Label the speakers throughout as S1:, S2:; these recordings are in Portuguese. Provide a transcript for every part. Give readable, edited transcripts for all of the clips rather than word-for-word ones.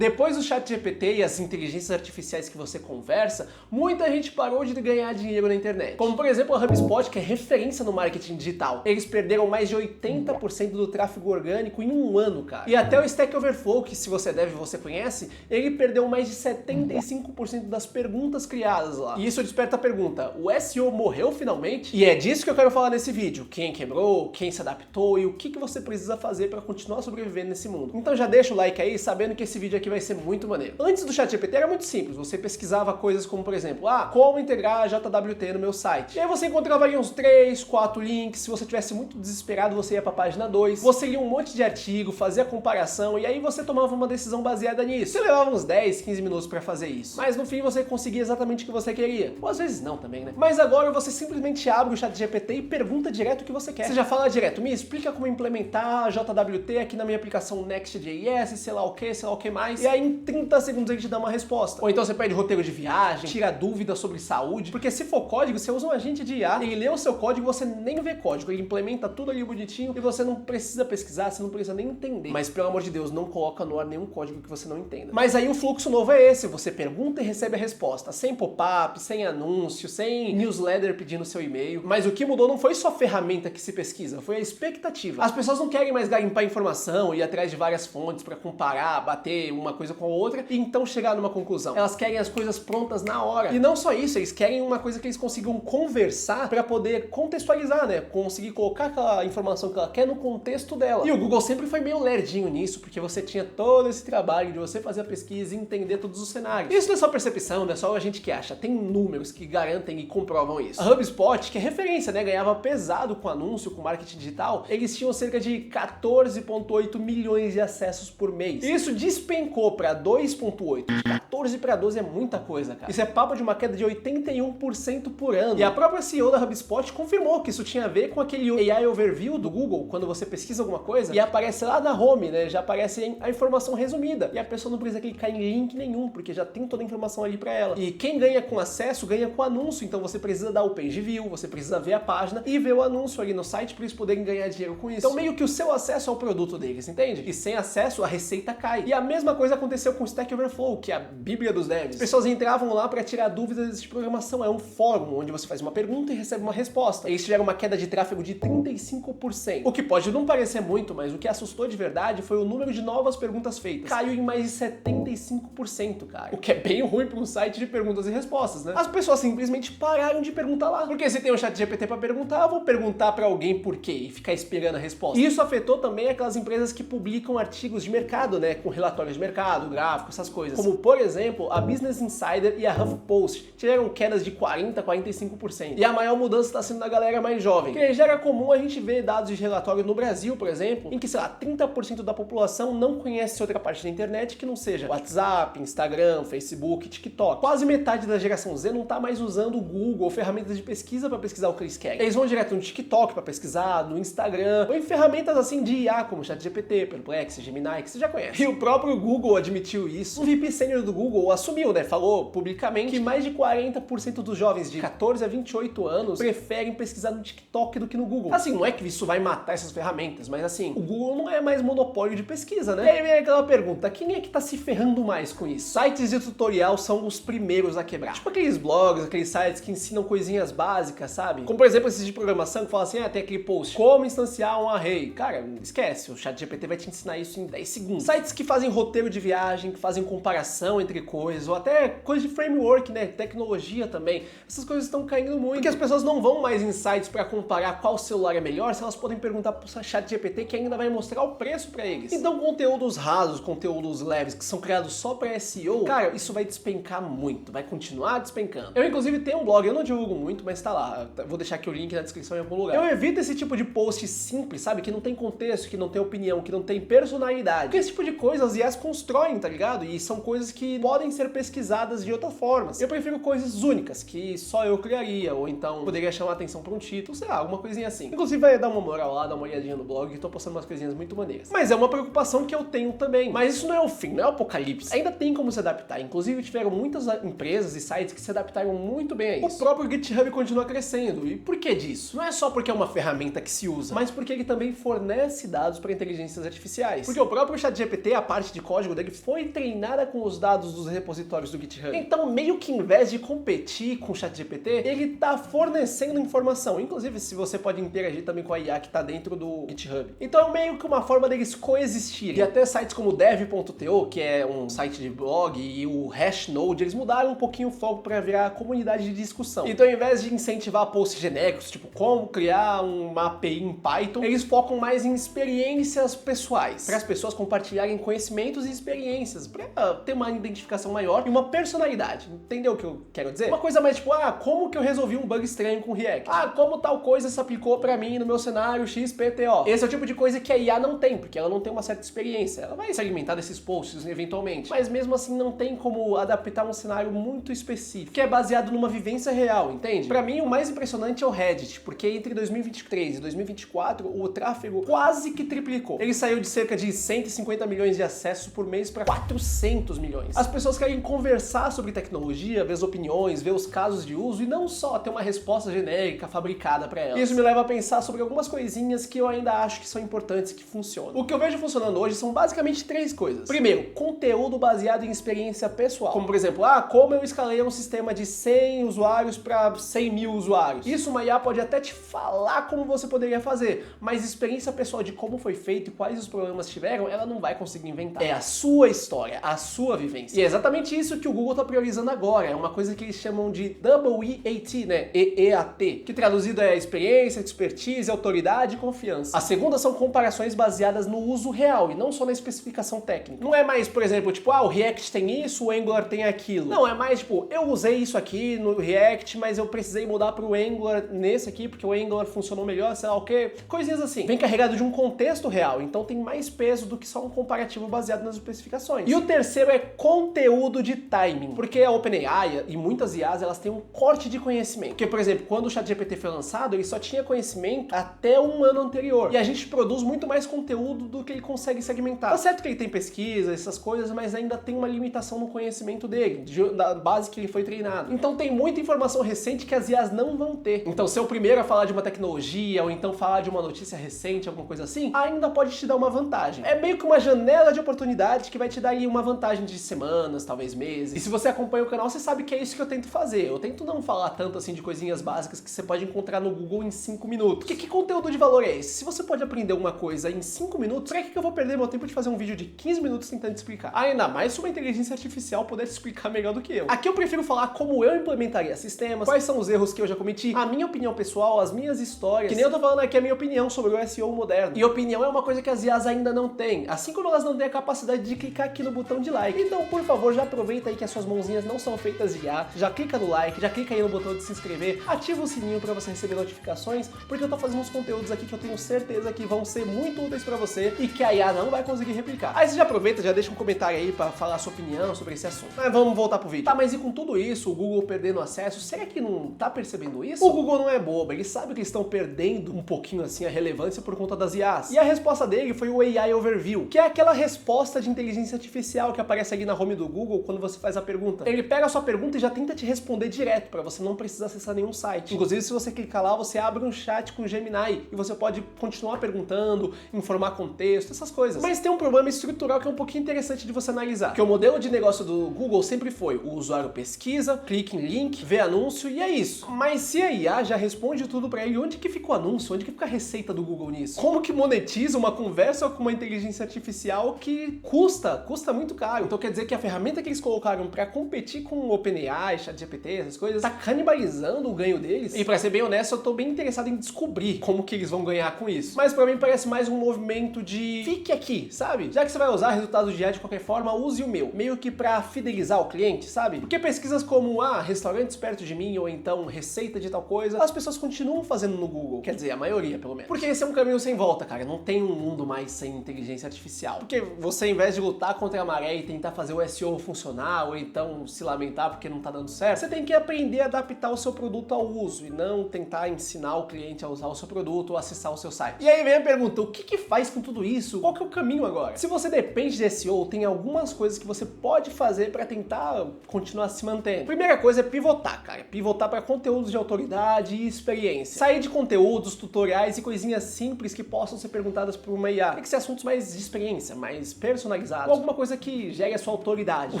S1: Depois do ChatGPT e as inteligências artificiais que você conversa, muita gente parou de ganhar dinheiro na internet. Como por exemplo a HubSpot, que é referência no marketing digital. Eles perderam mais de 80% do tráfego orgânico em um ano, cara. E até o Stack Overflow, que se você deve, você conhece, ele perdeu mais de 75% das perguntas criadas lá. E isso desperta a pergunta, o SEO morreu finalmente? E é disso que eu quero falar nesse vídeo. Quem quebrou, quem se adaptou e o que você precisa fazer para continuar sobrevivendo nesse mundo. Então já deixa o like aí, sabendo que esse vídeo aqui vai ser muito maneiro. Antes do ChatGPT era muito simples, você pesquisava coisas como, por exemplo, como integrar a JWT no meu site. E aí você encontrava ali uns 3, 4 links, se você tivesse muito desesperado você ia para a página 2, você lia um monte de artigo, fazia comparação e aí você tomava uma decisão baseada nisso. Você levava uns 10, 15 minutos para fazer isso, mas no fim você conseguia exatamente o que você queria. Ou às vezes não também, né? Mas agora você simplesmente abre o ChatGPT e pergunta direto o que você quer. Você já fala direto, me explica como implementar a JWT aqui na minha aplicação Next.js, sei lá o que mais. E aí em 30 segundos ele te dá uma resposta. Ou então você pede roteiro de viagem, tira dúvidas sobre saúde, porque se for código, você usa um agente de IA, ele lê o seu código e você nem vê código, ele implementa tudo ali bonitinho e você não precisa pesquisar, você não precisa nem entender. Mas pelo amor de Deus, não coloca no ar nenhum código que você não entenda. Mas aí o fluxo novo é esse, você pergunta e recebe a resposta, sem pop-up, sem anúncio, sem newsletter pedindo seu e-mail. Mas o que mudou não foi só a ferramenta que se pesquisa, foi a expectativa. As pessoas não querem mais garimpar informação, ir atrás de várias fontes para comparar, bater uma coisa com a outra e então chegar numa conclusão. Elas querem as coisas prontas na hora. E não só isso, eles querem uma coisa que eles consigam conversar para poder contextualizar, né? Conseguir colocar aquela informação que ela quer no contexto dela. E o Google sempre foi meio lerdinho nisso, porque você tinha todo esse trabalho de você fazer a pesquisa e entender todos os cenários. Isso não é só percepção, não é só a gente que acha. Tem números que garantem e comprovam isso. A HubSpot, que é referência, né? Ganhava pesado com anúncio, com marketing digital. Eles tinham cerca de 14,8 milhões de acessos por mês. E isso despencou para 2,8. De 14 para 12 é muita coisa, cara. Isso é papo de uma queda de 81% por ano. E a própria CEO da HubSpot confirmou que isso tinha a ver com aquele AI Overview do Google, quando você pesquisa alguma coisa e aparece lá na home, né? Já aparece a informação resumida. E a pessoa não precisa clicar em link nenhum, porque já tem toda a informação ali para ela. E quem ganha com acesso, ganha com anúncio. Então você precisa dar o page view, você precisa ver a página e ver o anúncio ali no site para eles poderem ganhar dinheiro com isso. Então meio que o seu acesso ao produto deles, entende? E sem acesso, a receita cai. E a mesma coisa aconteceu com o Stack Overflow, que é a bíblia dos devs. As pessoas entravam lá para tirar dúvidas de programação. É um fórum onde você faz uma pergunta e recebe uma resposta. Eles tiveram uma queda de tráfego de 35%. O que pode não parecer muito, mas o que assustou de verdade foi o número de novas perguntas feitas. Caiu em mais de 75%, cara. O que é bem ruim para um site de perguntas e respostas, né? As pessoas simplesmente pararam de perguntar lá. Porque se tem um ChatGPT para perguntar, eu vou perguntar para alguém por quê e ficar esperando a resposta. E isso afetou também aquelas empresas que publicam artigos de mercado, né? Com relatórios de mercado, gráfico, essas coisas. Como, por exemplo, a Business Insider e a HuffPost tiveram quedas de 40% a 45%. E a maior mudança está sendo da galera mais jovem. Porque já era comum a gente ver dados de relatório no Brasil, por exemplo, em que, sei lá, 30% da população não conhece outra parte da internet que não seja WhatsApp, Instagram, Facebook, TikTok. Quase metade da geração Z não tá mais usando o Google ou ferramentas de pesquisa para pesquisar o que eles querem. Eles vão direto no TikTok para pesquisar, no Instagram, ou em ferramentas assim de IA, como ChatGPT, Perplexity, Gemini, que você já conhece. E o próprio Google admitiu isso. Um VP sênior do Google assumiu, né? Falou publicamente que mais de 40% dos jovens de 14 a 28 anos preferem pesquisar no TikTok do que no Google. Assim, não é que isso vai matar essas ferramentas, mas assim, o Google não é mais monopólio de pesquisa, né? E aí vem aquela pergunta, quem é que tá se ferrando mais com isso? Sites de tutorial são os primeiros a quebrar. Tipo aqueles blogs, aqueles sites que ensinam coisinhas básicas, sabe? Como por exemplo esses de programação que falam assim, tem aquele post, como instanciar um array. Cara, esquece, o ChatGPT vai te ensinar isso em 10 segundos. Sites que fazem roteiro de viagem, que fazem comparação entre coisas, ou até coisa de framework, né? Tecnologia também. Essas coisas estão caindo muito. Porque as pessoas não vão mais em sites para comparar qual celular é melhor, se elas podem perguntar pro ChatGPT que ainda vai mostrar o preço para eles. Então conteúdos rasos, conteúdos leves, que são criados só para SEO, cara, isso vai despencar muito, vai continuar despencando. Eu inclusive tenho um blog, eu não divulgo muito, mas tá lá. Vou deixar aqui o link na descrição em algum lugar. Eu evito esse tipo de post simples, sabe? Que não tem contexto, que não tem opinião, que não tem personalidade. Porque esse tipo de coisa as IAs constroem, tá ligado? E são coisas que podem ser pesquisadas de outras formas. Eu prefiro coisas únicas, que só eu criaria, ou então poderia chamar atenção pra um título, sei lá, alguma coisinha assim. Inclusive vai dar uma moral lá, dar uma olhadinha no blog, que tô postando umas coisinhas muito maneiras. Mas é uma preocupação que eu tenho também. Mas isso não é o fim, não é o apocalipse. apocalipse. Ainda tem como se adaptar, inclusive tiveram muitas empresas e sites que se adaptaram muito bem a isso. O próprio GitHub continua crescendo, e por que disso? Não é só porque é uma ferramenta que se usa, mas porque ele também fornece dados para inteligências artificiais. Porque o próprio ChatGPT, a parte de código dele, foi treinada com os dados dos repositórios do GitHub. Então, meio que em vez de competir com o ChatGPT, ele tá fornecendo informação. Inclusive, se você pode interagir também com a IA que tá dentro do GitHub. Então, é meio que uma forma deles coexistirem. E até sites como dev.to, que é um site de blog, e o Hashnode, eles mudaram um pouquinho o foco para virar comunidade de discussão. Então, ao invés de incentivar posts genéricos, tipo como criar uma API em Python, eles focam mais em experiências pessoais, para as pessoas compartilharem conhecimentos e experiências, para ter uma identificação maior e uma personalidade. Entendeu o que eu quero dizer? Uma coisa mais tipo, como que eu resolvi um bug estranho com React? Como tal coisa se aplicou para mim no meu cenário XPTO? Esse é o tipo de coisa que a IA não tem, porque ela não tem uma certa experiência. Ela vai se alimentar desses posts eventualmente, mas mesmo assim não tem como adaptar um cenário muito específico, que é baseado numa vivência real, entende? Para mim, o mais impressionante é o Reddit, porque entre 2023 e 2024, o tráfego quase que triplicou. Ele saiu de cerca de 150 milhões de acessos por mês para 400 milhões. As pessoas querem conversar sobre tecnologia, ver as opiniões, ver os casos de uso e não só ter uma resposta genérica fabricada para elas. Isso me leva a pensar sobre algumas coisinhas que eu ainda acho que são importantes e que funcionam. O que eu vejo funcionando hoje são basicamente 3 coisas. Primeiro, conteúdo baseado em experiência pessoal. Como, por exemplo, como eu escalei um sistema de 100 usuários para 100 mil usuários. Isso uma IA pode até te falar como você poderia fazer, mas experiência pessoal de como foi feito e quais os problemas tiveram, ela não vai conseguir inventar. É a sua história, a sua vivência. E é exatamente isso que o Google está priorizando agora. É uma coisa que eles chamam de EEAT, né? EEAT, que traduzido é experiência, expertise, autoridade e confiança. A segunda são comparações baseadas no uso real e não só na especificação técnica. Não é mais, por exemplo, tipo, o React tem isso, o Angular tem aquilo. Não, é mais tipo, eu usei isso aqui no React, mas eu precisei mudar pro Angular nesse aqui, porque o Angular funcionou melhor, sei lá o quê. Coisinhas assim. Vem carregado de um contexto real, então tem mais peso do que só um comparativo baseado nas especificações. E o terceiro é conteúdo de timing, porque a OpenAI e muitas IAs, elas têm um corte de conhecimento. Porque, por exemplo, quando o ChatGPT foi lançado, ele só tinha conhecimento até um ano anterior. E a gente produz muito mais conteúdo do que ele consegue segmentar. Tá certo que ele tem pesquisa, essas coisas, mas ainda tem uma limitação no conhecimento dele, da base que ele foi treinado. Então tem muita informação recente que as IAs não vão ter. Então ser o primeiro a falar de uma tecnologia, ou então falar de uma notícia recente, alguma coisa assim, ainda pode te dar uma vantagem. É meio que uma janela de oportunidade que vai te dar aí uma vantagem de semanas, talvez meses. E se você acompanha o canal, você sabe que é isso que eu tento fazer. Eu tento não falar tanto assim de coisinhas básicas que você pode encontrar no Google em 5 minutos. Porque que conteúdo de valor é esse? Se você pode aprender uma coisa em 5 minutos, pra que eu vou perder meu tempo de fazer um vídeo de 15 minutos tentando te explicar? Ainda mais se uma inteligência artificial pudesse explicar melhor do que eu. Aqui eu prefiro falar como eu implementaria sistemas, quais são os erros que eu já cometi, a minha opinião pessoal, as minhas histórias. Que nem eu tô falando aqui a minha opinião sobre o SEO moderno. E opinião é uma coisa que as IAs ainda não têm. Assim como elas não têm a capacidade de clicar aqui no botão de like. Então, por favor, já aproveita aí que as suas mãozinhas não são feitas de IA, já clica no like, já clica aí no botão de se inscrever, ativa o sininho pra você receber notificações, porque eu tô fazendo uns conteúdos aqui que eu tenho certeza que vão ser muito úteis pra você e que a IA não vai conseguir replicar. Aí você já aproveita, já deixa um comentário aí pra falar a sua opinião sobre esse assunto. Mas vamos voltar pro vídeo. Tá, mas e com tudo isso, o Google perdendo acesso, será que não tá percebendo isso? O Google não é bobo, ele sabe que eles estão perdendo um pouquinho assim a relevância por conta das IAs. E a resposta dele foi o AI Overview, que é aquela resposta de inteligência artificial que aparece aqui na home do Google quando você faz a pergunta. Ele pega a sua pergunta e já tenta te responder direto, pra você não precisar acessar nenhum site. Inclusive, se você clicar lá, você abre um chat com o Gemini e você pode continuar perguntando, informar contexto, essas coisas. Mas tem um problema estrutural que é um pouquinho interessante de você analisar, que o modelo de negócio do Google sempre foi: o usuário pesquisa, clica em link, vê anúncio e é isso. Mas se a IA já responde tudo pra ele, onde que fica o anúncio? Onde que fica a receita do Google nisso? Como que monetiza uma conversa com uma inteligência artificial que custa muito caro? Então quer dizer que a ferramenta que eles colocaram pra competir com o OpenAI, ChatGPT, essas coisas, tá canibalizando o ganho deles? E pra ser bem honesto, eu tô bem interessado em descobrir como que eles vão ganhar com isso. Mas pra mim parece mais um movimento de fique aqui, sabe? Já que você vai usar resultados de IA de qualquer forma, use o meu. Meio que pra fidelizar o cliente, sabe? Porque pesquisas como, restaurantes perto de mim, ou então receita de tal coisa, as pessoas continuam fazendo no Google. Quer dizer, a maioria, pelo menos. Porque esse é um caminho sem volta, cara. Não tem um mundo mais sem inteligência artificial. Porque você, ao invés de lutar contra a maré e tentar fazer o SEO funcionar, ou então se lamentar porque não tá dando certo, você tem que aprender a adaptar o seu produto ao uso e não tentar ensinar o cliente a usar o seu produto ou acessar o seu site. E aí vem a pergunta, o que faz com tudo isso? Qual que é o caminho agora? Se você depende de SEO, tem algumas coisas que você pode fazer para tentar continuar se mantendo. Primeira coisa é pivotar, cara. Pivotar para conteúdos de autoridade e experiência. Sair de conteúdos, tutoriais e coisinhas simples que possam ser perguntadas por uma IA. Tem que ser assuntos mais de experiência, mais personalizados, ou alguma coisa que gere a sua autoridade. O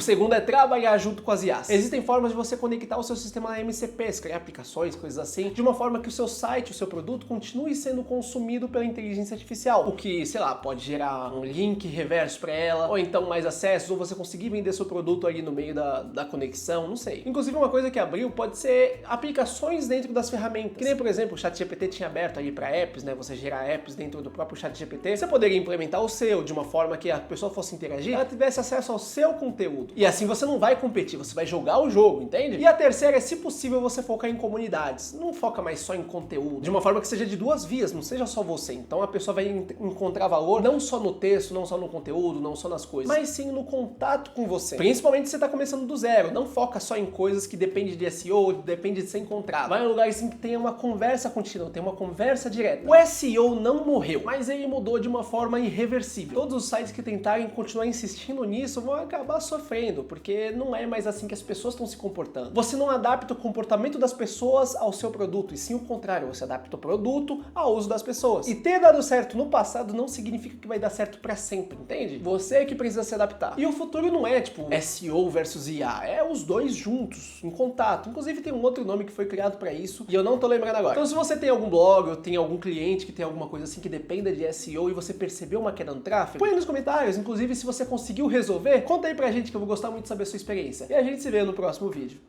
S1: segundo é trabalhar junto com as IAs. Existem formas de você conectar o seu sistema na MCP, criar aplicações, coisas assim, de uma forma que o seu site, o seu produto continue sendo consumido pela inteligência artificial. O que, sei lá, pode gerar um link reverso para ela, ou então mais acessos, ou você conseguir vender seu produto ali no meio da conexão, não sei. Inclusive uma coisa que abriu pode ser aplicações dentro das ferramentas. Que nem, por exemplo, o ChatGPT tinha aberto ali para apps, né? Você gerar apps dentro do próprio ChatGPT. Você poderia implementar o seu de uma forma que a pessoa fosse interagir, ela tivesse acesso ao seu conteúdo. E assim você não vai competir, você vai jogar o jogo, entende? E a terceira é, se possível, você focar em comunidades. Não foca mais só em conteúdo, de uma forma que seja de duas vias, não seja só você. Então a pessoa vai encontrar valor não só no texto, não só no conteúdo, não só nas coisas, mas sim no contato com você. Principalmente se você está começando do zero. Não foca só em coisas que dependem de SEO, depende de ser encontrado. Vai em um lugar assim que tenha uma conversa contínua, tem uma conversa direta. O SEO não morreu, mas ele mudou de uma forma irreversível. Todos os sites que tentarem continuar insistindo nisso vão acabar sofrendo, porque não é mais assim que as pessoas estão se comportando. Você não adapta o comportamento das pessoas ao seu produto, e sim o contrário, você adapta o produto ao uso das pessoas. E ter dado certo no passado não significa que vai dar certo pra sempre, entende? Você é que precisa se adaptar. E o futuro não é tipo SEO versus IA, é os dois juntos, em contato. Inclusive tem um outro nome que foi criado pra isso e eu não tô lembrando agora. Então se você tem algum blog ou tem algum cliente que tem alguma coisa assim que dependa de SEO e você percebeu uma queda no tráfego, põe aí nos comentários. Inclusive se você conseguiu resolver, conta aí pra gente que eu vou gostar muito de saber a sua experiência. E a gente se vê no próximo vídeo.